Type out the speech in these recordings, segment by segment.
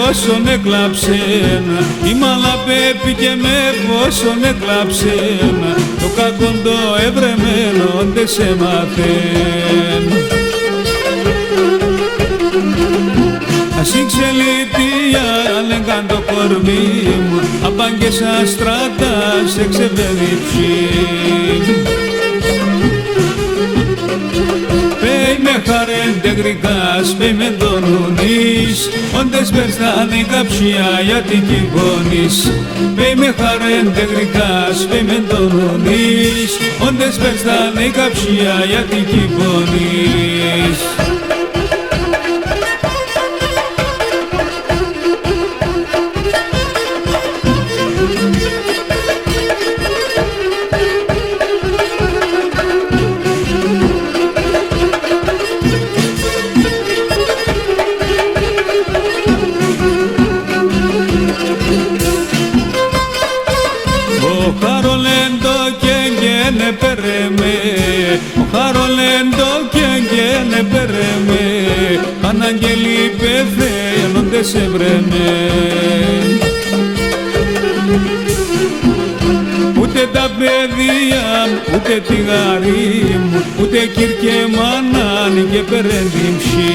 πόσον έκλαψεν, η μαλαπέπη και με πόσον έκλαψεν, το κακόν το ευρεμένο δε σε μαθαίν. Ας η ξελίτια λέγαν το κορμί μου, απάν και σαν στράτα σε ξεβεδιψεί. Πέι με χαρέντε γρικάς, πέι με δωνουνείς, όντες περστάνε η καψία γιατί κυβώνεις. Πέι με χαρέντε γρικάς, πέι με δωνουνείς, όντες περστάνε η καψία γιατί κυβώνεις. Ο χαρολέντο και γένε περέμε, αναγγελοί πεθαίνονται σε βρέμε. Ούτε τα παιδιά μου, ούτε τη γαρή μου, ούτε κύρκε μανάνι και περέντυμψη.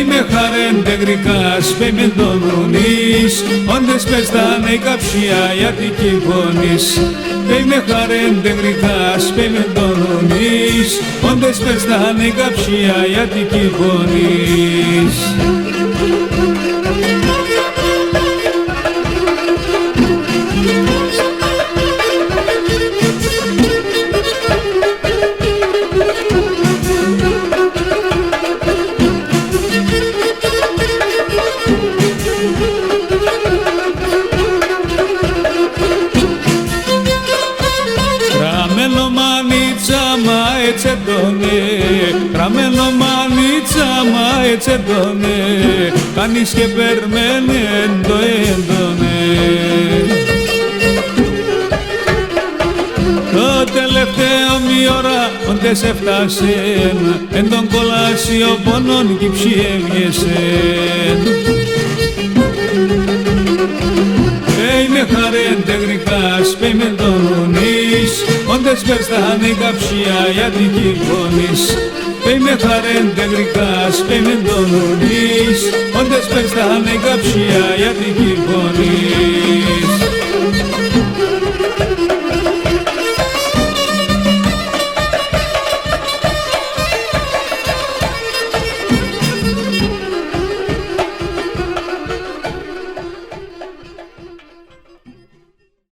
Με χαρέντε γρικάς, πέι με δωνουνείς, όντες πεστάνε η καψία γιατί κυβώνεις. Πέι με χαρέντε γρικάς, πέι με δωνουνείς, όντες πεστάνε η καψία γιατί κυβώνεις. Ραμμένο μανίτσα μα ετσεντώνε, κανείς και περμένε το έντονε. Το τελευταίο μη ώρα όντες έφτασεν, εν τον κολάσιο πονών κι ψιέβγεσεν. Πέι με χαρέντε γρικάς, πέι με δωνουνείς, όντες περστάνε η καψία γιατί κυβώνεις. Πέι με χαρέντε γρικάς, πέι με δωνουνείς, όντες περστάνε η καψία